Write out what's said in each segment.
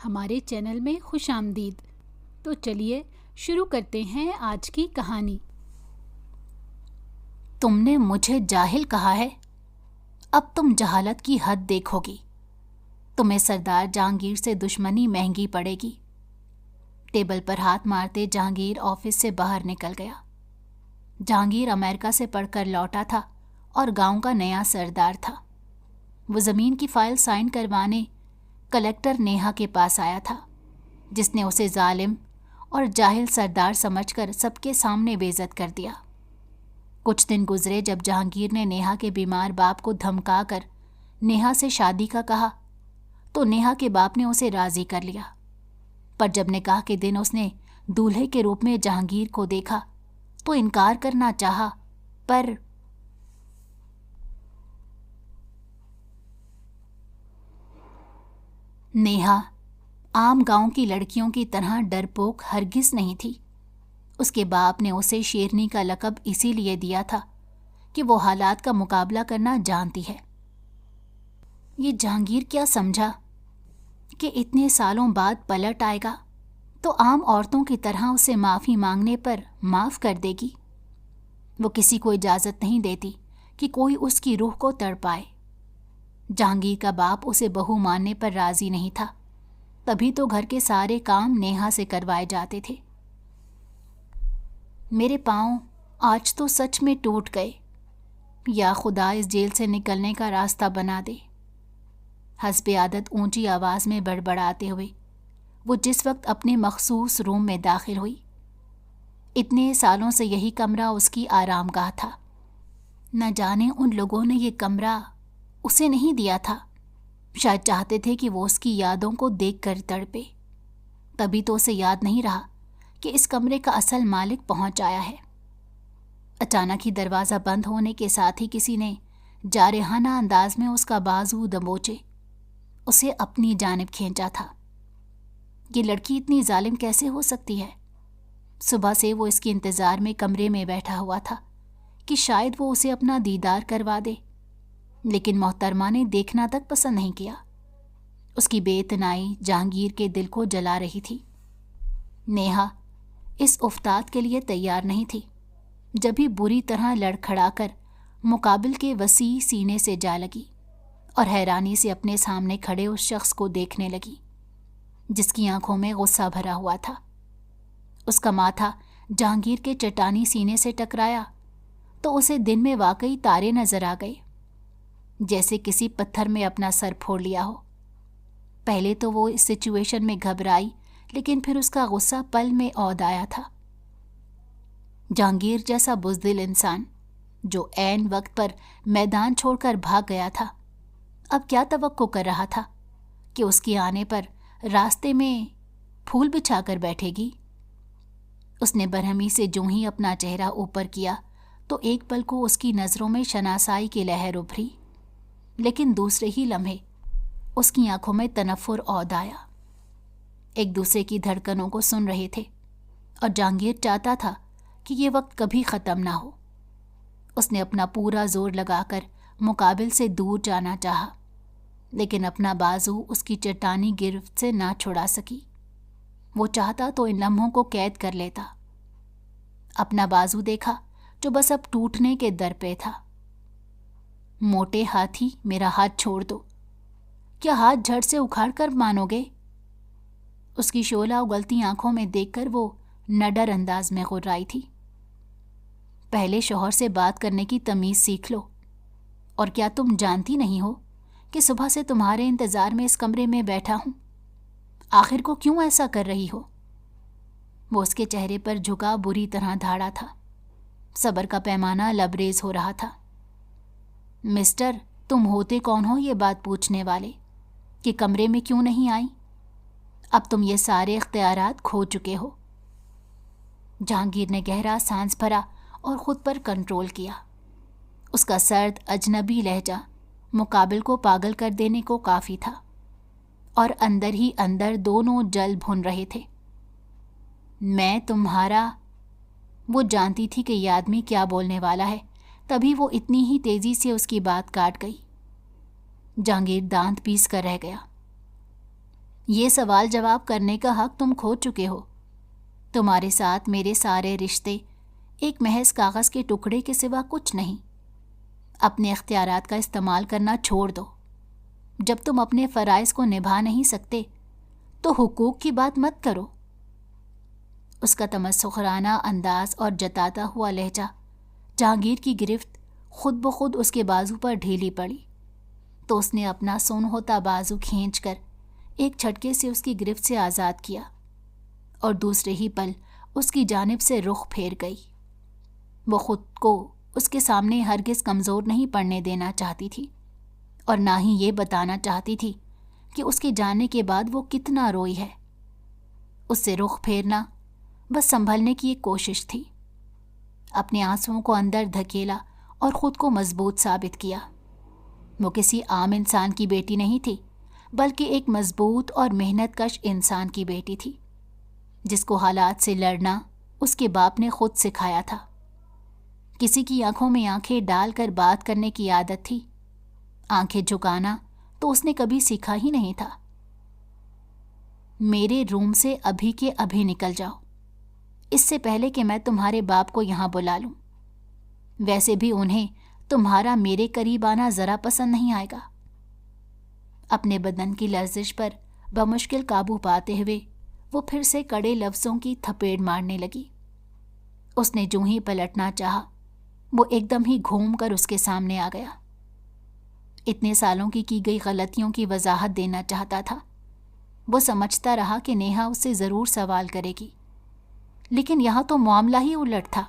ہمارے چینل میں خوش آمدید۔ تو چلیے شروع کرتے ہیں آج کی کہانی۔ تم نے مجھے جاہل کہا ہے، اب تم جہالت کی حد دیکھو گی۔ تمہیں سردار جہانگیر سے دشمنی مہنگی پڑے گی۔ ٹیبل پر ہاتھ مارتے جہانگیر آفس سے باہر نکل گیا۔ جہانگیر امریکہ سے پڑھ کر لوٹا تھا اور گاؤں کا نیا سردار تھا۔ وہ زمین کی فائل سائن کروانے کلکٹر نیہا کے پاس آیا تھا، جس نے اسے ظالم اور جاہل سردار سمجھ کر سب کے سامنے بے عزت کر دیا۔ کچھ دن گزرے جب جہانگیر نے نیہا کے بیمار باپ کو دھمکا کر نیہا سے شادی کا کہا تو نیہا کے باپ نے اسے راضی کر لیا۔ پر جب نکاح کے دن اس نے دولہے کے روپ میں جہانگیر کو دیکھا تو انکار کرنا چاہا، پر نیہا عام گاؤں کی لڑکیوں کی طرح ڈرپوک ہرگز نہیں تھی۔ اس کے باپ نے اسے شیرنی کا لقب اسی لیے دیا تھا کہ وہ حالات کا مقابلہ کرنا جانتی ہے۔ یہ جہانگیر کیا سمجھا کہ اتنے سالوں بعد پلٹ آئے گا تو عام عورتوں کی طرح اسے معافی مانگنے پر معاف کر دے گی۔ وہ کسی کو اجازت نہیں دیتی کہ کوئی اس کی روح کو تڑپائے۔ جہانگیر کا باپ اسے بہو ماننے پر راضی نہیں تھا، تبھی تو گھر کے سارے کام نیہا سے کروائے جاتے تھے۔ میرے پاؤں آج تو سچ میں ٹوٹ گئے، یا خدا اس جیل سے نکلنے کا راستہ بنا دے۔ حسب عادت اونچی آواز میں بڑبڑاتے ہوئے وہ جس وقت اپنے مخصوص روم میں داخل ہوئی، اتنے سالوں سے یہی کمرہ اس کی آرام گاہ تھا۔ نہ جانے ان لوگوں نے یہ کمرہ اسے نہیں دیا تھا، شاید چاہتے تھے کہ وہ اس کی یادوں کو دیکھ کر تڑپے۔ تبھی تو اسے یاد نہیں رہا کہ اس کمرے کا اصل مالک پہنچ آیا ہے۔ اچانک ہی دروازہ بند ہونے کے ساتھ ہی کسی نے جارحانہ انداز میں اس کا بازو دبوچے اسے اپنی جانب کھینچا تھا۔ یہ لڑکی اتنی ظالم کیسے ہو سکتی ہے؟ صبح سے وہ اس کے انتظار میں کمرے میں بیٹھا ہوا تھا کہ شاید وہ اسے اپنا دیدار کروا دے، لیکن محترمہ نے دیکھنا تک پسند نہیں کیا۔ اس کی بے اتنائی جہانگیر کے دل کو جلا رہی تھی۔ نیہا اس افتاد کے لیے تیار نہیں تھی، جب ہی بری طرح لڑکھڑا کر مقابل کے وسیع سینے سے جا لگی اور حیرانی سے اپنے سامنے کھڑے اس شخص کو دیکھنے لگی جس کی آنکھوں میں غصہ بھرا ہوا تھا۔ اس کا ماتھا جہانگیر کے چٹانی سینے سے ٹکرایا تو اسے دن میں واقعی تارے نظر آ گئے، جیسے کسی پتھر میں اپنا سر پھوڑ لیا ہو۔ پہلے تو وہ اس سچویشن میں گھبرائی، لیکن پھر اس کا غصہ پل میں عود آیا تھا۔ جہانگیر جیسا بزدل انسان جو عین وقت پر میدان چھوڑ کر بھاگ گیا تھا، اب کیا توقع کر رہا تھا کہ اس کے آنے پر راستے میں پھول بچھا کر بیٹھے گی؟ اس نے برہمی سے جو ہی اپنا چہرہ اوپر کیا تو ایک پل کو اس کی نظروں میں شناسائی کی لہر ابھری، لیکن دوسرے ہی لمحے اس کی آنکھوں میں تنفر عود آیا۔ ایک دوسرے کی دھڑکنوں کو سن رہے تھے اور جہانگیر چاہتا تھا کہ یہ وقت کبھی ختم نہ ہو۔ اس نے اپنا پورا زور لگا کر مقابل سے دور جانا چاہا، لیکن اپنا بازو اس کی چٹانی گرفت سے نہ چھڑا سکی۔ وہ چاہتا تو ان لمحوں کو قید کر لیتا۔ اپنا بازو دیکھا جو بس اب ٹوٹنے کے در پہ تھا۔ موٹے ہاتھی، میرا ہاتھ چھوڑ دو، کیا ہاتھ جھڑ سے اکھاڑ کر مانو گے؟ اس کی شعلہ اگلتی آنکھوں میں دیکھ کر وہ نڈر انداز میں غرائی تھی۔ پہلے شوہر سے بات کرنے کی تمیز سیکھ لو، اور کیا تم جانتی نہیں ہو کہ صبح سے تمہارے انتظار میں اس کمرے میں بیٹھا ہوں؟ آخر کو کیوں ایسا کر رہی ہو؟ وہ اس کے چہرے پر جھکا بری طرح دھاڑا تھا۔ صبر کا پیمانہ لبریز ہو رہا تھا۔ مسٹر، تم ہوتے کون ہو یہ بات پوچھنے والے کہ کمرے میں کیوں نہیں آئی؟ اب تم یہ سارے اختیارات کھو چکے ہو۔ جہانگیر نے گہرا سانس بھرا اور خود پر کنٹرول کیا۔ اس کا سرد اجنبی لہجہ مقابل کو پاگل کر دینے کو کافی تھا، اور اندر ہی اندر دونوں جل بھن رہے تھے۔ میں تمہارا... وہ جانتی تھی کہ یہ آدمی کیا بولنے والا ہے، تبھی وہ اتنی ہی تیزی سے اس کی بات کاٹ گئی۔ جہانگیر دانت پیس کر رہ گیا۔ یہ سوال جواب کرنے کا حق تم کھو چکے ہو۔ تمہارے ساتھ میرے سارے رشتے ایک محض کاغذ کے ٹکڑے کے سوا کچھ نہیں۔ اپنے اختیارات کا استعمال کرنا چھوڑ دو۔ جب تم اپنے فرائض کو نبھا نہیں سکتے تو حقوق کی بات مت کرو۔ اس کا تمسخرانہ انداز اور جتاتا ہوا لہجہ جہانگیر کی گرفت خود بخود اس کے بازو پر ڈھیلی پڑی تو اس نے اپنا سون ہوتا بازو کھینچ کر ایک جھٹکے سے اس کی گرفت سے آزاد کیا اور دوسرے ہی پل اس کی جانب سے رخ پھیر گئی۔ وہ خود کو اس کے سامنے ہرگز کمزور نہیں پڑنے دینا چاہتی تھی اور نہ ہی یہ بتانا چاہتی تھی کہ اس کے جانے کے بعد وہ کتنا روئی ہے۔ اس سے رخ پھیرنا بس سنبھلنے کی ایک کوشش تھی۔ اپنے آنسوؤں کو اندر دھکیلا اور خود کو مضبوط ثابت کیا۔ وہ کسی عام انسان کی بیٹی نہیں تھی، بلکہ ایک مضبوط اور محنت کش انسان کی بیٹی تھی، جس کو حالات سے لڑنا اس کے باپ نے خود سکھایا تھا۔ کسی کی آنکھوں میں آنکھیں ڈال کر بات کرنے کی عادت تھی، آنکھیں جھکانا تو اس نے کبھی سیکھا ہی نہیں تھا۔ میرے روم سے ابھی کے ابھی نکل جاؤ، اس سے پہلے کہ میں تمہارے باپ کو یہاں بلا لوں۔ ویسے بھی انہیں تمہارا میرے قریب آنا ذرا پسند نہیں آئے گا۔ اپنے بدن کی لرزش پر بمشکل قابو پاتے ہوئے وہ پھر سے کڑے لفظوں کی تھپیڑ مارنے لگی۔ اس نے جو ہی پلٹنا چاہا وہ ایک دم ہی گھوم کر اس کے سامنے آ گیا۔ اتنے سالوں کی گئی غلطیوں کی وضاحت دینا چاہتا تھا۔ وہ سمجھتا رہا کہ نیہا اس سے ضرور سوال کرے گی، لیکن یہاں تو معاملہ ہی الٹ تھا۔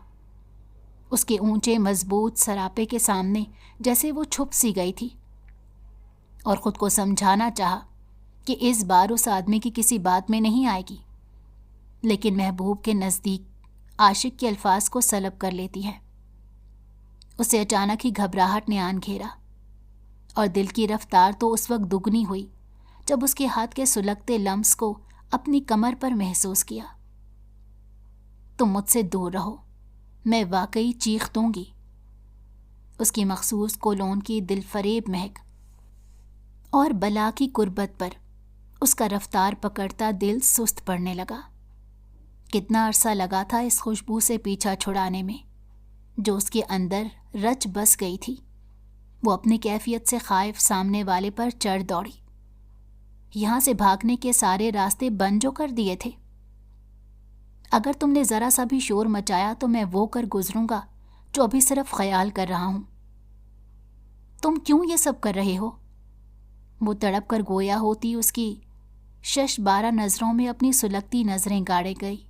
اس کے اونچے مضبوط سراپے کے سامنے جیسے وہ چھپ سی گئی تھی اور خود کو سمجھانا چاہا کہ اس بار اس آدمی کی کسی بات میں نہیں آئے گی، لیکن محبوب کے نزدیک عاشق کے الفاظ کو سلب کر لیتی ہے۔ اسے اچانک ہی گھبراہٹ نے آن گھیرا اور دل کی رفتار تو اس وقت دگنی ہوئی جب اس کے ہاتھ کے سلگتے لمس کو اپنی کمر پر محسوس کیا۔ تم مجھ سے دور رہو، میں واقعی چیخ دوں گی۔ اس کی مخصوص کولون کی دل فریب مہک اور بلا کی قربت پر اس کا رفتار پکڑتا دل سست پڑنے لگا۔ کتنا عرصہ لگا تھا اس خوشبو سے پیچھا چھڑانے میں جو اس کے اندر رچ بس گئی تھی۔ وہ اپنی کیفیت سے خائف سامنے والے پر چڑھ دوڑی۔ یہاں سے بھاگنے کے سارے راستے بند جو کر دیے تھے۔ اگر تم نے ذرا سا بھی شور مچایا تو میں وہ کر گزروں گا جو ابھی صرف خیال کر رہا ہوں۔ تم کیوں یہ سب کر رہے ہو؟ وہ تڑپ کر گویا ہوتی اس کی 6-12 نظروں میں اپنی سلگتی نظریں گاڑے گئی۔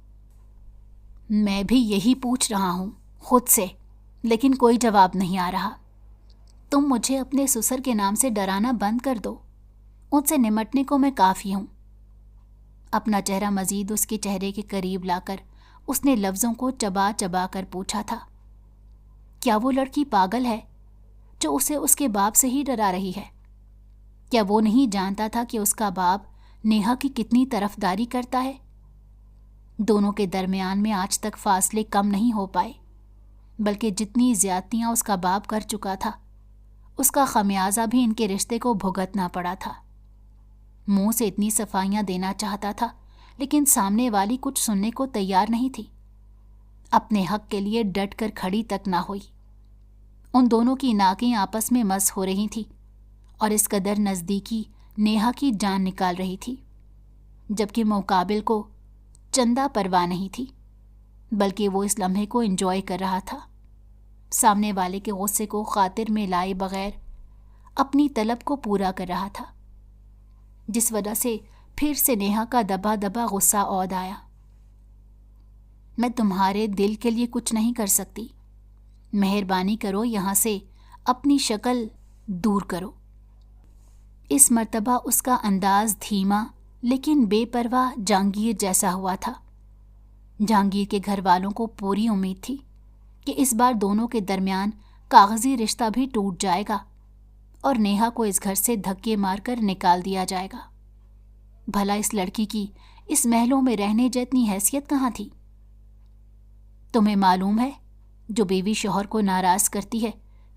میں بھی یہی پوچھ رہا ہوں خود سے، لیکن کوئی جواب نہیں آ رہا۔ تم مجھے اپنے سسر کے نام سے ڈرانا بند کر دو، ان سے نمٹنے کو میں کافی ہوں۔ اپنا چہرہ مزید اس کے چہرے کے قریب لا کر اس نے لفظوں کو چبا چبا کر پوچھا تھا، کیا وہ لڑکی پاگل ہے جو اسے اس کے باپ سے ہی ڈرا رہی ہے؟ کیا وہ نہیں جانتا تھا کہ اس کا باپ نیہا کی کتنی طرفداری کرتا ہے؟ دونوں کے درمیان میں آج تک فاصلے کم نہیں ہو پائے، بلکہ جتنی زیادتیاں اس کا باپ کر چکا تھا اس کا خمیازہ بھی ان کے رشتے کو بھگتنا پڑا تھا۔ منہ سے اتنی صفائیاں دینا چاہتا تھا، لیکن سامنے والی کچھ سننے کو تیار نہیں تھی۔ اپنے حق کے لیے ڈٹ کر کھڑی تک نہ ہوئی۔ ان دونوں کی ناکیں آپس میں مس ہو رہی تھی اور اس قدر نزدیکی نیہا کی جان نکال رہی تھی، جبکہ مقابل کو چندہ پرواہ نہیں تھی، بلکہ وہ اس لمحے کو انجوائے کر رہا تھا، سامنے والے کے غصے کو خاطر میں لائے بغیر اپنی طلب کو پورا کر رہا تھا، جس وجہ سے پھر سے نیہا کا دبا دبا غصہ عود آیا۔ میں تمہارے دل کے لیے کچھ نہیں کر سکتی، مہربانی کرو یہاں سے اپنی شکل دور کرو۔ اس مرتبہ اس کا انداز دھیما لیکن بے پرواہ جہانگیر جیسا ہوا تھا۔ جہانگیر کے گھر والوں کو پوری امید تھی کہ اس بار دونوں کے درمیان کاغذی رشتہ بھی ٹوٹ جائے گا اور نیہا کو اس گھر سے دھکے مار کر نکال دیا جائے گا۔ بھلا اس لڑکی کی اس محلوں میں رہنے جتنی حیثیت کہاں تھی؟ تمہیں معلوم ہے، جو بیوی شوہر کو ناراض کرتی ہے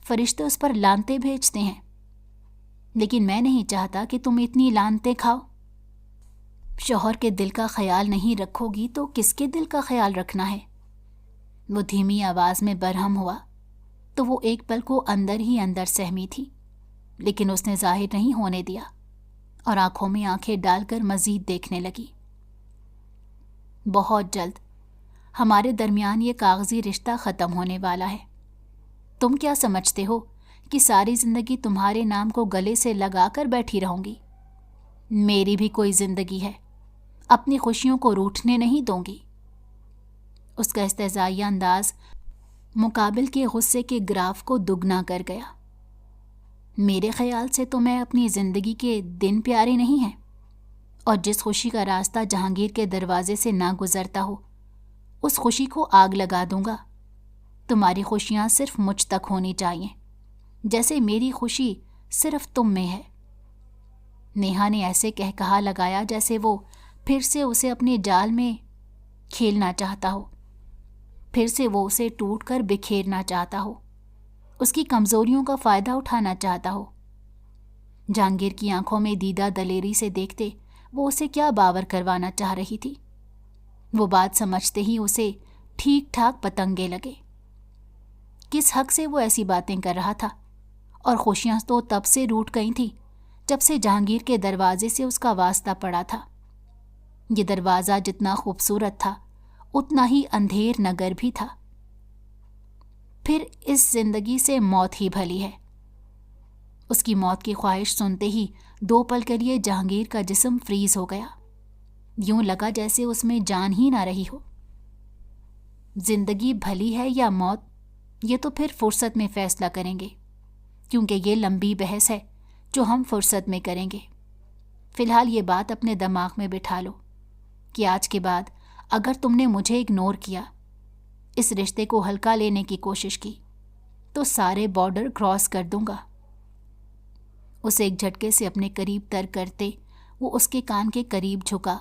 فرشتے اس پر لعنتیں بھیجتے ہیں، لیکن میں نہیں چاہتا کہ تم اتنی لعنتیں کھاؤ۔ شوہر کے دل کا خیال نہیں رکھو گی تو کس کے دل کا خیال رکھنا ہے؟ وہ دھیمی آواز میں برہم ہوا تو وہ ایک پل کو اندر ہی اندر سہمی تھی، لیکن اس نے ظاہر نہیں ہونے دیا اور آنکھوں میں آنکھیں ڈال کر مزید دیکھنے لگی۔ بہت جلد ہمارے درمیان یہ کاغذی رشتہ ختم ہونے والا ہے۔ تم کیا سمجھتے ہو کہ ساری زندگی تمہارے نام کو گلے سے لگا کر بیٹھی رہوں گی؟ میری بھی کوئی زندگی ہے، اپنی خوشیوں کو روٹھنے نہیں دوں گی۔ اس کا استہزائیہ انداز مقابل کے غصے کے گراف کو دگنا کر گیا۔ میرے خیال سے تو میں اپنی زندگی کے دن پیارے نہیں ہیں، اور جس خوشی کا راستہ جہانگیر کے دروازے سے نہ گزرتا ہو اس خوشی کو آگ لگا دوں گا۔ تمہاری خوشیاں صرف مجھ تک ہونی چاہیے، جیسے میری خوشی صرف تم میں ہے۔ نیہا نے ایسے کہا لگایا جیسے وہ پھر سے اسے اپنے جال میں کھیلنا چاہتا ہو، پھر سے وہ اسے ٹوٹ کر بکھیرنا چاہتا ہو، اس کی کمزوریوں کا فائدہ اٹھانا چاہتا ہو۔ جہانگیر کی آنکھوں میں دیدہ دلیری سے دیکھتے وہ اسے کیا باور کروانا چاہ رہی تھی۔ وہ بات سمجھتے ہی اسے ٹھیک ٹھاک پتنگے لگے۔ کس حق سے وہ ایسی باتیں کر رہا تھا؟ اور خوشیاں تو تب سے روٹ گئی تھیں جب سے جہانگیر کے دروازے سے اس کا واسطہ پڑا تھا۔ یہ دروازہ جتنا خوبصورت تھا اتنا ہی اندھیر نگر بھی تھا۔ پھر اس زندگی سے موت ہی بھلی ہے۔ اس کی موت کی خواہش سنتے ہی 2 پل کے لیے جہانگیر کا جسم فریز ہو گیا، یوں لگا جیسے اس میں جان ہی نہ رہی ہو۔ زندگی بھلی ہے یا موت، یہ تو پھر فرصت میں فیصلہ کریں گے، کیونکہ یہ لمبی بحث ہے جو ہم فرصت میں کریں گے۔ فی الحال یہ بات اپنے دماغ میں بٹھا لو کہ آج کے بعد اگر تم نے مجھے اگنور کیا، اس رشتے کو ہلکا لینے کی کوشش کی، تو سارے بارڈر کراس کر دوں گا۔ اسے ایک جھٹکے سے اپنے قریب تر کرتے وہ اس کے کان کے قریب جھکا،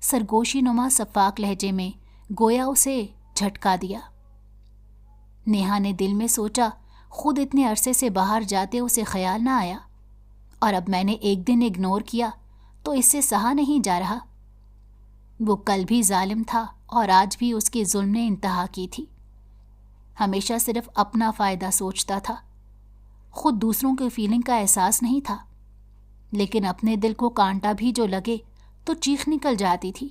سرگوشی نما سفاک لہجے میں گویا اسے جھٹکا دیا۔ نیہا نے دل میں سوچا، خود اتنے عرصے سے باہر جاتے اسے خیال نہ آیا، اور اب میں نے ایک دن اگنور کیا تو اس سے سہا نہیں جا رہا۔ وہ کل بھی ظالم تھا اور آج بھی اس کے ظلم نے انتہا کی تھی۔ ہمیشہ صرف اپنا فائدہ سوچتا تھا، خود دوسروں کی فیلنگ کا احساس نہیں تھا، لیکن اپنے دل کو کانٹا بھی جو لگے تو چیخ نکل جاتی تھی۔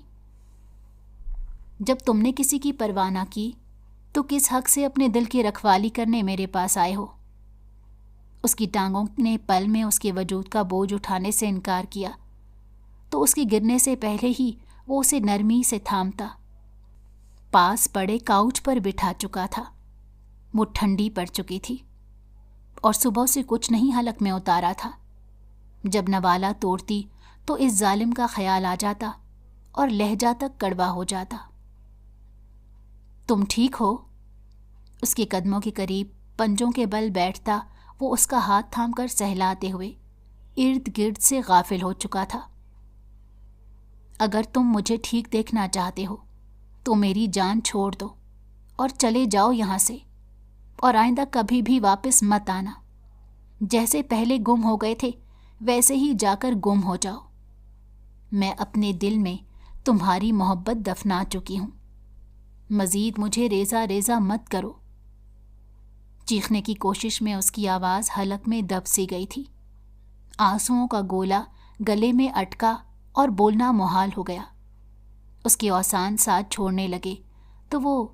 جب تم نے کسی کی پرواہ نہ کی تو کس حق سے اپنے دل کی رکھوالی کرنے میرے پاس آئے ہو؟ اس کی ٹانگوں نے پل میں اس کے وجود کا بوجھ اٹھانے سے انکار کیا تو اس کے گرنے سے پہلے ہی وہ اسے نرمی سے تھامتا، پاس پڑے کاؤچ پر بٹھا چکا تھا۔ وہ ٹھنڈی پڑ چکی تھی اور صبح سے کچھ نہیں حلق میں اتارا تھا۔ جب نوالا توڑتی تو اس ظالم کا خیال آ جاتا اور لہجہ تک کڑوا ہو جاتا۔ تم ٹھیک ہو؟ اس کے قدموں کے قریب پنجوں کے بل بیٹھتا وہ اس کا ہاتھ تھام کر سہلاتے ہوئے ارد گرد سے غافل ہو چکا تھا۔ اگر تم مجھے ٹھیک دیکھنا چاہتے ہو تو میری جان چھوڑ دو اور چلے جاؤ یہاں سے، اور آئندہ کبھی بھی واپس مت آنا۔ جیسے پہلے گم ہو گئے تھے ویسے ہی جا کر گم ہو جاؤ۔ میں اپنے دل میں تمہاری محبت دفنا چکی ہوں، مزید مجھے ریزہ ریزہ مت کرو۔ چیخنے کی کوشش میں اس کی آواز حلق میں دب سی گئی تھی، آنسوؤں کا گولا گلے میں اٹکا اور بولنا محال ہو گیا۔ اس کے اوسان ساتھ چھوڑنے لگے تو وہ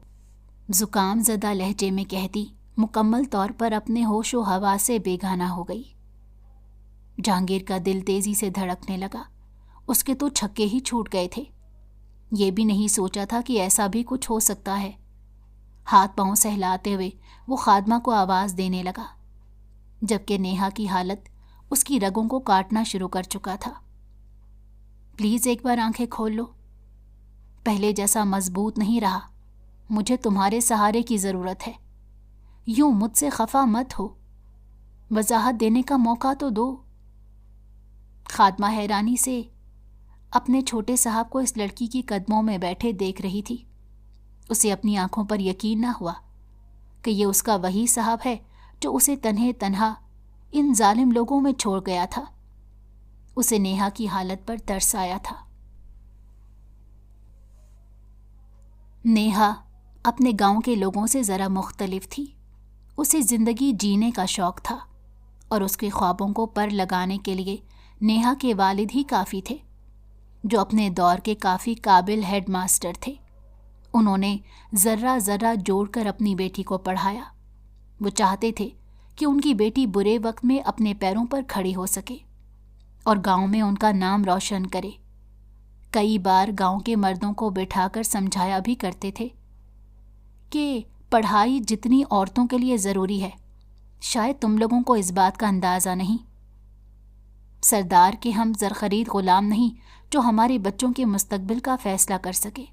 زکام زدہ لہجے میں کہتی، مکمل طور پر اپنے ہوش و ہوا سے بیگانہ ہو گئی۔ جہانگیر کا دل تیزی سے دھڑکنے لگا۔ اس کے تو چھکے ہی چھوٹ گئے تھے، یہ بھی نہیں سوچا تھا کہ ایسا بھی کچھ ہو سکتا ہے۔ ہاتھ پاؤں سہلاتے ہوئے وہ خادمہ کو آواز دینے لگا، جبکہ نیہا کی حالت اس کی رگوں کو کاٹنا شروع کر چکا تھا۔ پلیز ایک بار آنکھیں کھول لو، پہلے جیسا مضبوط نہیں رہا، مجھے تمہارے سہارے کی ضرورت ہے، یوں مجھ سے خفا مت ہو، وضاحت دینے کا موقع تو دو۔ خادمہ حیرانی سے اپنے چھوٹے صاحب کو اس لڑکی کی قدموں میں بیٹھے دیکھ رہی تھی۔ اسے اپنی آنکھوں پر یقین نہ ہوا کہ یہ اس کا وہی صاحب ہے جو اسے تنہا ان ظالم لوگوں میں چھوڑ گیا تھا۔ اسے نیہا کی حالت پر ترس آیا تھا۔ نیہا اپنے گاؤں کے لوگوں سے ذرا مختلف تھی۔ اسے زندگی جینے کا شوق تھا اور اس کے خوابوں کو پر لگانے کے لیے نیہا کے والد ہی کافی تھے، جو اپنے دور کے کافی قابل ہیڈ ماسٹر تھے۔ انہوں نے ذرہ ذرہ جوڑ کر اپنی بیٹی کو پڑھایا۔ وہ چاہتے تھے کہ ان کی بیٹی برے وقت میں اپنے پیروں پر کھڑی ہو سکے اور گاؤں میں ان کا نام روشن کرے۔ کئی بار گاؤں کے مردوں کو بٹھا کر سمجھایا بھی کرتے تھے کہ پڑھائی جتنی عورتوں کے لیے ضروری ہے، شاید تم لوگوں کو اس بات کا اندازہ نہیں۔ سردار کے ہم زرخرید غلام نہیں جو ہمارے بچوں کے مستقبل کا فیصلہ کر سکے۔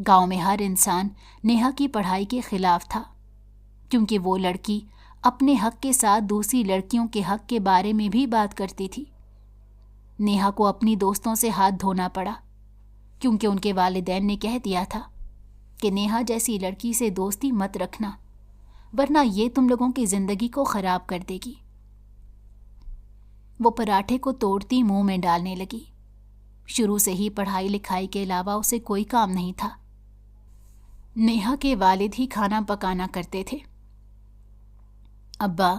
گاؤں میں ہر انسان نیہا کی پڑھائی کے خلاف تھا، کیونکہ وہ لڑکی اپنے حق کے ساتھ دوسری لڑکیوں کے حق کے بارے میں بھی بات کرتی تھی۔ نیہا کو اپنی دوستوں سے ہاتھ دھونا پڑا، کیونکہ ان کے والدین نے کہہ دیا تھا کہ نیہا جیسی لڑکی سے دوستی مت رکھنا، ورنہ یہ تم لوگوں کی زندگی کو خراب کر دے گی۔ وہ پراٹھے کو توڑتی منہ میں ڈالنے لگی۔ شروع سے ہی پڑھائی لکھائی کے علاوہ اسے کوئی کام نہیں تھا۔ نیہا کے والد ہی کھانا پکانا کرتے تھے۔ ابا،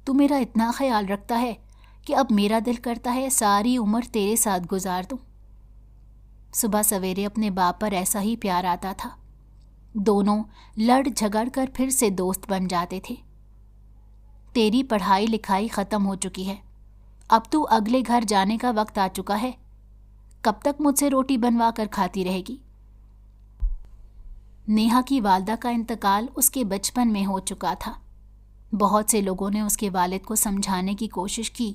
تو میرا اتنا خیال رکھتا ہے کہ اب میرا دل کرتا ہے ساری عمر تیرے ساتھ گزار دوں۔ صبح سویرے اپنے باپ پر ایسا ہی پیار آتا تھا۔ دونوں لڑ جھگڑ کر پھر سے دوست بن جاتے تھے۔ تیری پڑھائی لکھائی ختم ہو چکی ہے، اب تو اگلے گھر جانے کا وقت آ چکا ہے۔ کب تک مجھ سے روٹی بنوا کر کھاتی رہے گی؟ نیہا کی والدہ کا انتقال اس کے بچپن میں ہو چکا تھا۔ بہت سے لوگوں نے اس کے والد کو سمجھانے کی کوشش کی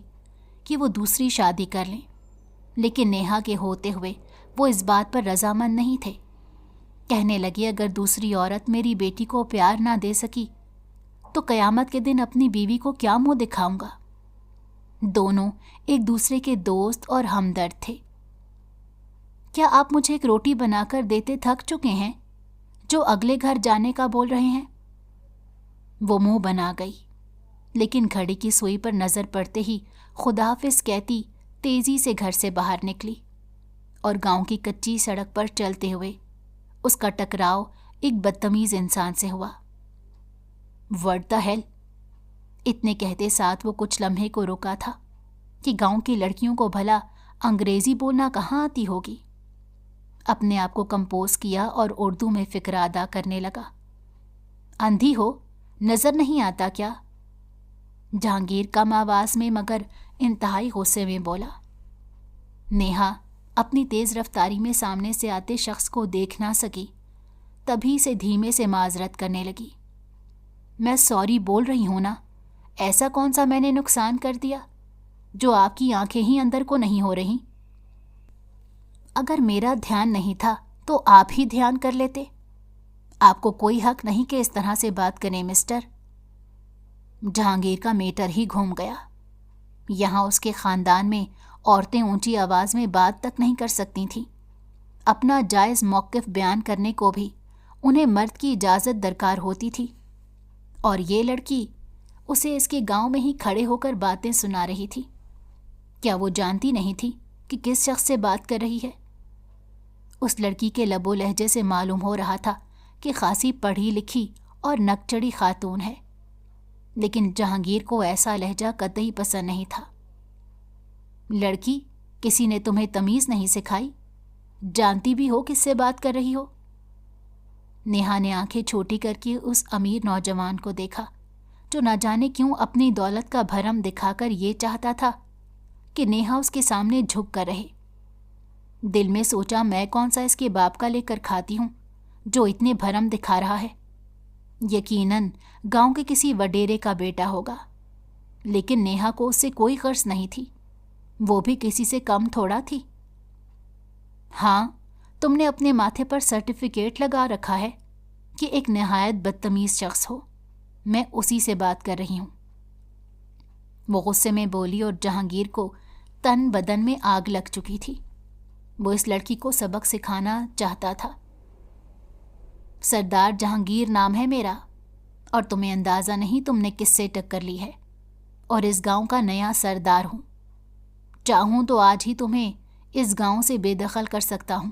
کہ وہ دوسری شادی کر لیں، لیکن نیہا کے ہوتے ہوئے وہ اس بات پر رضامند نہیں تھے۔ کہنے لگے اگر دوسری عورت میری بیٹی کو پیار نہ دے سکی تو قیامت کے دن اپنی بیوی کو کیا منہ دکھاؤں گا۔ دونوں ایک دوسرے کے دوست اور ہمدرد تھے۔ کیا آپ مجھے ایک روٹی بنا کر دیتے تھک چکے ہیں جو اگلے گھر جانے کا بول رہے ہیں؟ وہ منہ بنا گئی، لیکن گھڑی کی سوئی پر نظر پڑتے ہی خداحافظ کہتی تیزی سے گھر سے باہر نکلی اور گاؤں کی کچی سڑک پر چلتے ہوئے اس کا ٹکراؤ ایک بدتمیز انسان سے ہوا۔ "What the hell!" اتنے کہتے ساتھ وہ کچھ لمحے کو رکا تھا کہ گاؤں کی لڑکیوں کو بھلا انگریزی بولنا کہاں آتی ہوگی۔ اپنے آپ کو کمپوز کیا اور اردو میں فقرہ ادا کرنے لگا۔ "اندھی ہو، نظر نہیں آتا کیا؟" جہانگیر کم آواز میں مگر انتہائی غصے میں بولا۔ نیہا اپنی تیز رفتاری میں سامنے سے آتے شخص کو دیکھ نہ سکی، تبھی سے دھیمے سے معذرت کرنے لگی۔ "میں سوری بول رہی ہوں نا، ایسا کون سا میں نے نقصان کر دیا جو آپ کی آنکھیں ہی اندر کو نہیں ہو رہی؟ اگر میرا دھیان نہیں تھا تو آپ ہی دھیان کر لیتے۔ آپ کو کوئی حق نہیں کہ اس طرح سے بات کریں مسٹر۔ جہانگیر کا میٹر ہی گھوم گیا۔ یہاں اس کے خاندان میں عورتیں اونچی آواز میں بات تک نہیں کر سکتی تھیں۔ اپنا جائز موقف بیان کرنے کو بھی انہیں مرد کی اجازت درکار ہوتی تھی، اور یہ لڑکی اسے اس کے گاؤں میں ہی کھڑے ہو کر باتیں سنا رہی تھی۔ کیا وہ جانتی نہیں تھی کہ کس شخص سے بات کر رہی ہے؟ اس لڑکی کے لب و لہجے سے معلوم ہو رہا تھا کہ خاصی پڑھی لکھی اور نک چڑھی خاتون ہے، لیکن جہانگیر کو ایسا لہجہ قطعی پسند نہیں تھا۔ "لڑکی، کسی نے تمہیں تمیز نہیں سکھائی؟ جانتی بھی ہو کس سے بات کر رہی ہو؟" نیہا نے آنکھیں چھوٹی کر کے اس امیر نوجوان کو دیکھا جو نہ جانے کیوں اپنی دولت کا بھرم دکھا کر یہ چاہتا تھا کہ نیہا اس کے سامنے جھک کر رہے۔ دل میں سوچا میں کون سا اس کے باپ کا لے کر کھاتی ہوں جو اتنے بھرم دکھا رہا ہے۔ یقیناً گاؤں کے کسی وڈیرے کا بیٹا ہوگا، لیکن نیہا کو اس سے کوئی غرض نہیں تھی، وہ بھی کسی سے کم تھوڑا تھی۔ "ہاں، تم نے اپنے ماتھے پر سرٹیفکیٹ لگا رکھا ہے کہ ایک نہایت بدتمیز شخص ہو، میں اسی سے بات کر رہی ہوں۔ وہ غصے میں بولی اور جہانگیر کو تن بدن میں آگ لگ چکی تھی۔ وہ اس لڑکی کو سبق سکھانا چاہتا تھا۔ "سردار جہانگیر نام ہے میرا، اور تمہیں اندازہ نہیں تم نے کس سے ٹکر لی ہے، اور اس گاؤں کا نیا سردار ہوں۔ چاہوں تو آج ہی تمہیں اس گاؤں سے بے دخل کر سکتا ہوں۔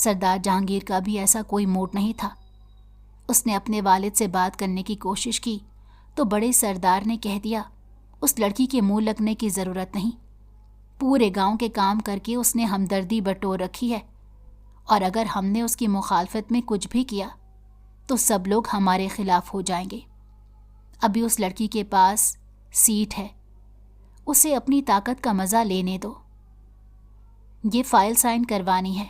سردار جہانگیر کا بھی ایسا کوئی موڈ نہیں تھا۔ اس نے اپنے والد سے بات کرنے کی کوشش کی تو بڑے سردار نے کہہ دیا، اس لڑکی کے منہ لگنے کی ضرورت نہیں، پورے گاؤں کے کام کر کے اس نے ہمدردی بٹور رکھی ہے، اور اگر ہم نے اس کی مخالفت میں کچھ بھی کیا تو سب لوگ ہمارے خلاف ہو جائیں گے۔ ابھی اس لڑکی کے پاس سیٹ ہے، اسے اپنی طاقت کا مزہ لینے دو۔ یہ فائل سائن کروانی ہے۔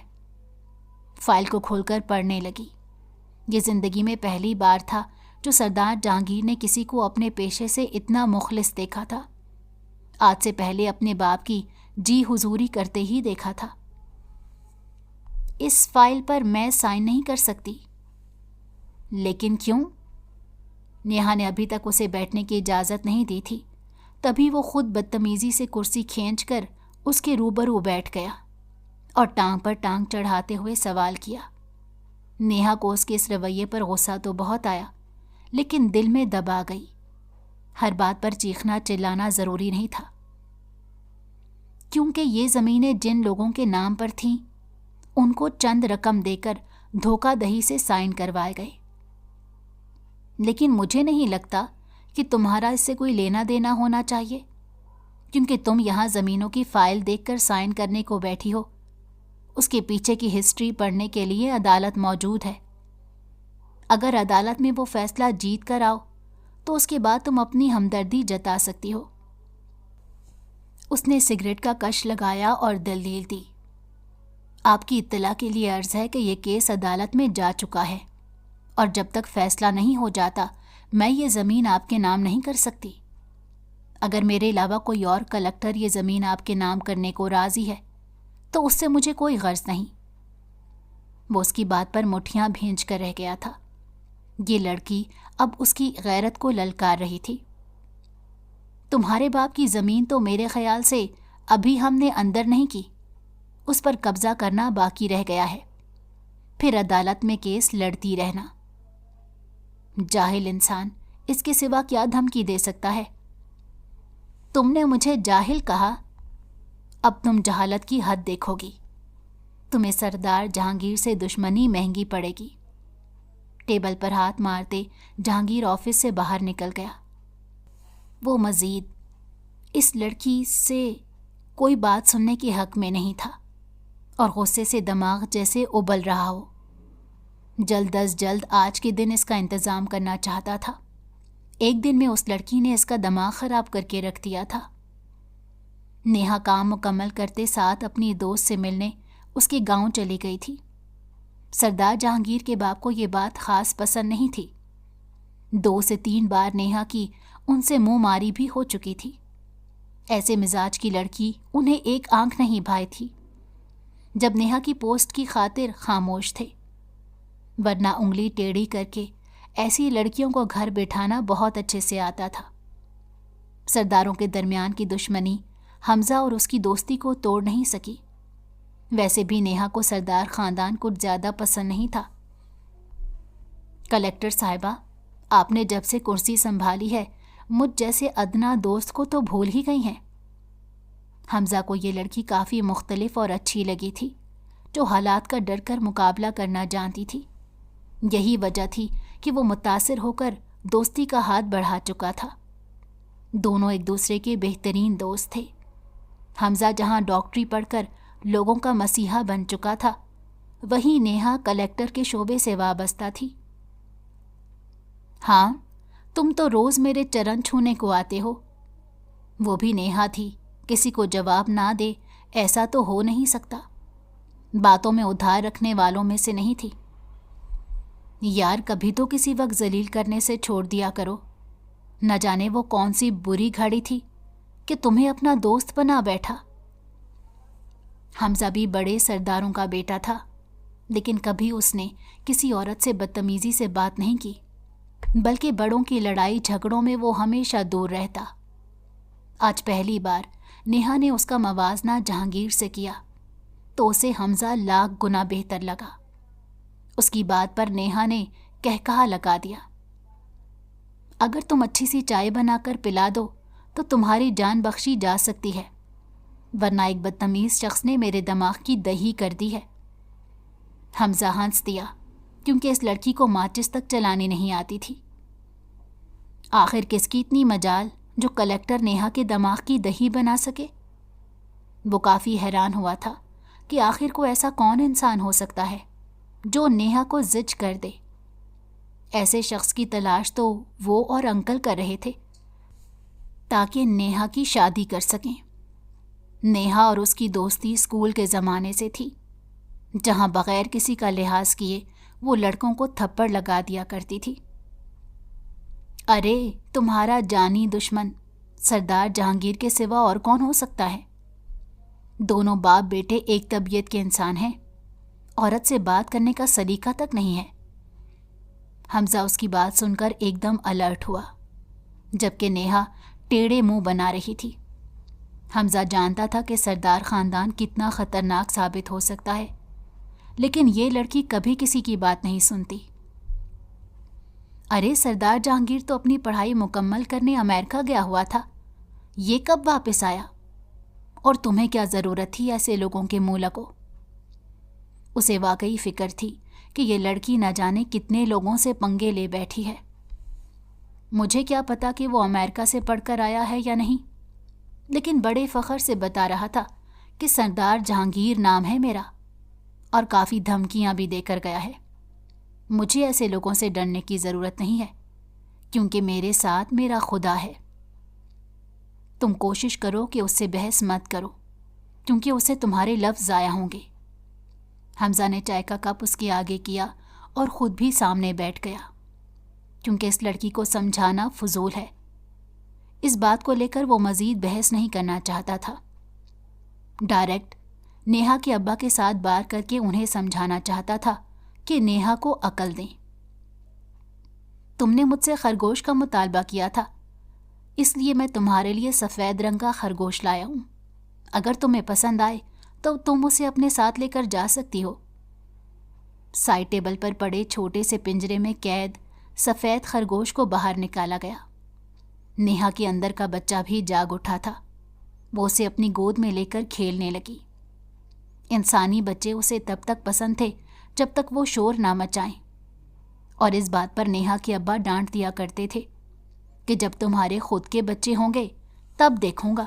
فائل کو کھول کر پڑھنے لگی۔ یہ زندگی میں پہلی بار تھا جو سردار جہانگیر نے کسی کو اپنے پیشے سے اتنا مخلص دیکھا تھا۔ آج سے پہلے اپنے باپ کی جی حضوری کرتے ہی دیکھا تھا۔ اس فائل پر میں سائن نہیں کر سکتی۔ لیکن کیوں؟ نیہا نے ابھی تک اسے بیٹھنے کی اجازت نہیں دی تھی، تبھی وہ خود بدتمیزی سے کرسی کھینچ کر اس کے روبرو بیٹھ گیا اور ٹانگ پر ٹانگ چڑھاتے ہوئے سوال کیا۔ نیہا کو اس کے اس رویے پر غصہ تو بہت آیا، لیکن دل میں دبا گئی۔ ہر بات پر چیخنا چلانا ضروری نہیں تھا، کیونکہ یہ زمینیں جن لوگوں کے نام پر تھیں ان کو چند رقم دے کر دھوکہ دہی سے سائن کروائے گئے۔ لیکن مجھے نہیں لگتا کہ تمہارا اس سے کوئی لینا دینا ہونا چاہیے، کیونکہ تم یہاں زمینوں کی فائل دیکھ کر سائن کرنے کو بیٹھی ہو۔ اس کے پیچھے کی ہسٹری پڑھنے کے لیے عدالت موجود ہے۔ اگر عدالت میں وہ فیصلہ جیت کر آؤ تو اس کے بعد تم اپنی ہمدردی جتا سکتی ہو۔ اس نے سگریٹ کا کش لگایا اور دلیل دی۔ آپ کی اطلاع کے لیے عرض ہے کہ یہ کیس عدالت میں جا چکا ہے، اور جب تک فیصلہ نہیں ہو جاتا میں یہ زمین آپ کے نام نہیں کر سکتی۔ اگر میرے علاوہ کوئی اور کلکٹر یہ زمین آپ کے نام کرنے کو راضی ہے تو اس سے مجھے کوئی غرض نہیں۔ وہ اس کی بات پر مٹھیاں بھینج کر رہ گیا تھا۔ یہ لڑکی اب اس کی غیرت کو للکار رہی تھی۔ تمہارے باپ کی زمین تو میرے خیال سے ابھی ہم نے اندر نہیں کی، اس پر قبضہ کرنا باقی رہ گیا ہے، پھر عدالت میں کیس لڑتی رہنا۔ جاہل انسان اس کے سوا کیا دھمکی دے سکتا ہے؟ تم نے مجھے جاہل کہا، اب تم جہالت کی حد دیکھو گی۔ تمہیں سردار جہانگیر سے دشمنی مہنگی پڑے گی۔ ٹیبل پر ہاتھ مارتے جہانگیر آفس سے باہر نکل گیا۔ وہ مزید اس لڑکی سے کوئی بات سننے کے حق میں نہیں تھا، اور غصے سے دماغ جیسے ابل رہا ہو۔ جلد از جلد آج کے دن اس کا انتظام کرنا چاہتا تھا۔ ایک دن میں اس لڑکی نے اس کا دماغ خراب کر کے رکھ دیا تھا۔ نیہا کام مکمل کرتے ساتھ اپنی دوست سے ملنے اس کے گاؤں چلی گئی تھی۔ سردار جہانگیر کے باپ کو یہ بات خاص پسند نہیں تھی۔ 2 سے 3 بار نیہا کی ان سے منہ ماری بھی ہو چکی تھی۔ ایسے مزاج کی لڑکی انہیں ایک آنکھ نہیں بھائی تھی۔ جب نیہا کی پوسٹ کی خاطر خاموش تھے، ورنہ انگلی ٹیڑھی کر کے ایسی لڑکیوں کو گھر بٹھانا بہت اچھے سے آتا تھا۔ سرداروں کے درمیان کی دشمنی حمزہ اور اس کی دوستی کو توڑ نہیں سکی۔ ویسے بھی نیہا کو سردار خاندان کچھ زیادہ پسند نہیں تھا۔ کلکٹر صاحبہ، آپ نے جب سے کرسی سنبھالی ہے مجھ جیسے ادنا دوست کو تو بھول ہی گئی ہیں۔ حمزہ کو یہ لڑکی کافی مختلف اور اچھی لگی تھی، جو حالات کا ڈر کر مقابلہ کرنا جانتی تھی۔ یہی وجہ تھی کہ وہ متاثر ہو کر دوستی کا ہاتھ بڑھا چکا تھا۔ دونوں ایک دوسرے کے بہترین دوست تھے۔ حمزہ جہاں ڈاکٹری پڑھ کر لوگوں کا مسیحا بن چکا تھا، وہیں نیہا کلیکٹر کے شعبے سے وابستہ تھی۔ ہاں، تم تو روز میرے چرن چھونے کو آتے ہو۔ وہ بھی نیہا تھی، کسی کو جواب نہ دے ایسا تو ہو نہیں سکتا۔ باتوں میں ادھار رکھنے والوں میں سے نہیں تھی۔ یار کبھی تو کسی وقت ذلیل کرنے سے چھوڑ دیا کرو۔ نہ جانے وہ کون سی بری گھڑی تھی کہ تمہیں اپنا دوست بنا بیٹھا۔ حمزہ بھی بڑے سرداروں کا بیٹا تھا، لیکن کبھی اس نے کسی عورت سے بدتمیزی سے بات نہیں کی، بلکہ بڑوں کی لڑائی جھگڑوں میں وہ ہمیشہ دور رہتا۔ آج پہلی بار نیہا نے اس کا موازنہ جہانگیر سے کیا تو اسے حمزہ لاکھ گنا بہتر لگا۔ اس کی بات پر نیہا نے کہا لگا دیا، اگر تم اچھی سی چائے بنا کر پلا دو تو تمہاری جان بخشی جا سکتی ہے، ورنہ ایک بدتمیز شخص نے میرے دماغ کی دہی کر دی ہے۔ حمزہ ہنس دیا کیونکہ اس لڑکی کو ماچس تک چلانی نہیں آتی تھی۔ آخر کس کی اتنی مجال جو کلیکٹر نیہا کے دماغ کی دہی بنا سکے؟ وہ کافی حیران ہوا تھا کہ آخر کو ایسا کون انسان ہو سکتا ہے جو نیہا کو زج کر دے۔ ایسے شخص کی تلاش تو وہ اور انکل کر رہے تھے تاکہ نیہا کی شادی کر سکیں۔ نیہا اور اس کی دوستی اسکول کے زمانے سے تھی، جہاں بغیر کسی کا لحاظ کیے وہ لڑکوں کو تھپڑ لگا دیا کرتی تھی۔ ارے تمہارا جانی دشمن سردار جہانگیر کے سوا اور کون ہو سکتا ہے؟ دونوں باپ بیٹے ایک طبیعت کے انسان ہیں، عورت سے بات کرنے کا سلیقہ تک نہیں ہے۔ حمزہ اس کی بات سن کر ایک دم الرٹ ہوا، جبکہ نیہا ٹیڑے منہ بنا رہی تھی۔ حمزہ جانتا تھا کہ سردار خاندان کتنا خطرناک ثابت ہو سکتا ہے، لیکن یہ لڑکی کبھی کسی کی بات نہیں سنتی۔ ارے سردار جہانگیر تو اپنی پڑھائی مکمل کرنے امریکہ گیا ہوا تھا، یہ کب واپس آیا؟ اور تمہیں کیا ضرورت تھی ایسے لوگوں کے منہ لگو؟ اسے واقعی فکر تھی کہ یہ لڑکی نہ جانے کتنے لوگوں سے پنگے لے بیٹھی ہے۔ مجھے کیا پتا کہ وہ امریکہ سے پڑھ کر آیا ہے یا نہیں، لیکن بڑے فخر سے بتا رہا تھا کہ سردار جہانگیر نام ہے میرا، اور کافی دھمکیاں بھی دے کر گیا ہے۔ مجھے ایسے لوگوں سے ڈرنے کی ضرورت نہیں ہے، کیونکہ میرے ساتھ میرا خدا ہے۔ تم کوشش کرو کہ اس سے بحث مت کرو، کیونکہ اسے تمہارے لفظ ضائع ہوں گے۔ حمزہ نے چائے کا کپ اس کے آگے کیا اور خود بھی سامنے بیٹھ گیا، کیونکہ اس لڑکی کو سمجھانا فضول ہے۔ اس بات کو لے کر وہ مزید بحث نہیں کرنا چاہتا تھا۔ ڈائریکٹ نیہا کے ابا کے ساتھ بات کر کے انہیں سمجھانا چاہتا تھا کہ نیہا کو عقل دیں۔ تم نے مجھ سے خرگوش کا مطالبہ کیا تھا، اس لیے میں تمہارے لیے سفید رنگ کا خرگوش لایا ہوں۔ اگر تمہیں پسند آئے تو تم اسے اپنے ساتھ لے کر جا سکتی ہو۔ سائڈ ٹیبل پر پڑے چھوٹے سے پنجرے میں قید سفید خرگوش کو باہر نکالا گیا۔ نیہا کے اندر کا بچہ بھی جاگ اٹھا تھا، وہ اسے اپنی گود میں لے کر کھیلنے لگی۔ انسانی بچے اسے تب تک پسند تھے جب تک وہ شور نہ مچائیں، اور اس بات پر نیہا کے ابا ڈانٹ دیا کرتے تھے کہ جب تمہارے خود کے بچے ہوں گے تب دیکھوں گا۔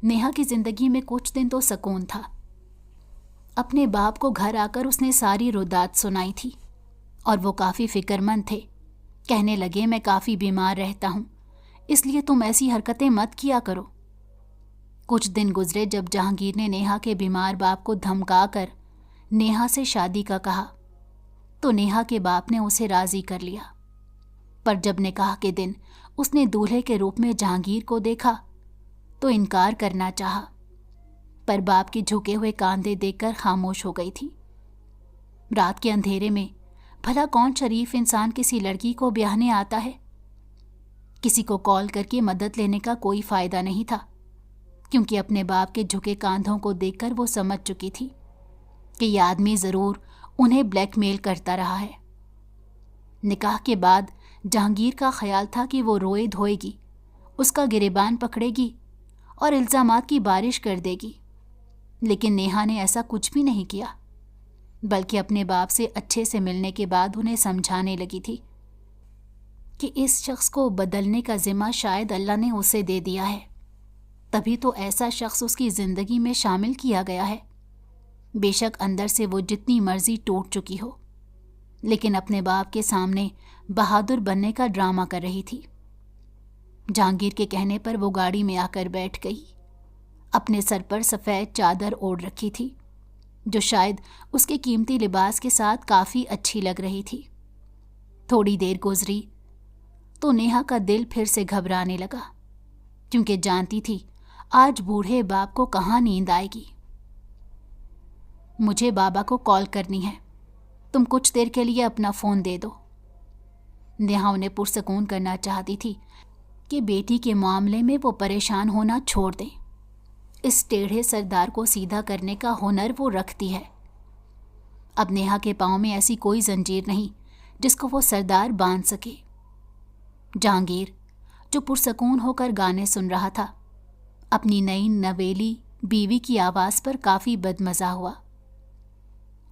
نیہا کی زندگی میں کچھ دن تو سکون تھا۔ اپنے باپ کو گھر آ کر اس نے ساری ردات سنائی تھی، اور وہ کافی فکر مند تھے۔ کہنے لگے میں کافی بیمار رہتا ہوں، اس لیے تم ایسی حرکتیں مت کیا کرو۔ کچھ دن گزرے جب جہانگیر نے نیہا کے بیمار باپ کو دھمکا کر نیہا سے شادی کا کہا تو نیہا کے باپ نے اسے راضی کر لیا، پر جب نکاح کے دن اس نے دولہے کے روپ میں جہانگیر کو دیکھا تو انکار کرنا چاہا، پر باپ کے جھکے ہوئے کاندھے دیکھ کر خاموش ہو گئی تھی۔ رات کے اندھیرے میں بھلا کون شریف انسان کسی لڑکی کو بیاہنے آتا ہے؟ کسی کو کال کر کے مدد لینے کا کوئی فائدہ نہیں تھا، کیونکہ اپنے باپ کے جھکے کاندھوں کو دیکھ کر وہ سمجھ چکی تھی کہ یہ آدمی ضرور انہیں بلیک میل کرتا رہا ہے۔ نکاح کے بعد جہانگیر کا خیال تھا کہ وہ روئے دھوئے گی، اس کا گریبان پکڑے گی اور الزامات کی بارش کر دے گی، لیکن نیہا نے ایسا کچھ بھی نہیں کیا، بلکہ اپنے باپ سے اچھے سے ملنے کے بعد انہیں سمجھانے لگی تھی کہ اس شخص کو بدلنے کا ذمہ شاید اللہ نے اسے دے دیا ہے، تبھی تو ایسا شخص اس کی زندگی میں شامل کیا گیا ہے۔ بے شک اندر سے وہ جتنی مرضی ٹوٹ چکی ہو، لیکن اپنے باپ کے سامنے بہادر بننے کا ڈرامہ کر رہی تھی۔ جہانگیر کے کہنے پر وہ گاڑی میں آ کر بیٹھ گئی۔ اپنے سر پر سفید چادر اوڑھ رکھی تھی، جو شاید اس کے قیمتی لباس کے ساتھ کافی اچھی لگ رہی تھی۔ تھوڑی دیر گزری تو نیہا کا دل پھر سے گھبرانے لگا، کیونکہ جانتی تھی آج بوڑھے باپ کو کہاں نیند آئے گی۔ مجھے بابا کو کال کرنی ہے، تم کچھ دیر کے لیے اپنا فون دے دو۔ نیہا انہیں پرسکون کرنا چاہتی تھی کہ بیٹی کے معاملے میں وہ پریشان ہونا چھوڑ دیں۔ اس ٹیڑھے سردار کو سیدھا کرنے کا ہنر وہ رکھتی ہے۔ اب نیہا کے پاؤں میں ایسی کوئی زنجیر نہیں جس کو وہ سردار باندھ سکے۔ جہانگیر جو پرسکون ہو کر گانے سن رہا تھا، اپنی نئی نویلی بیوی کی آواز پر کافی بدمزہ ہوا۔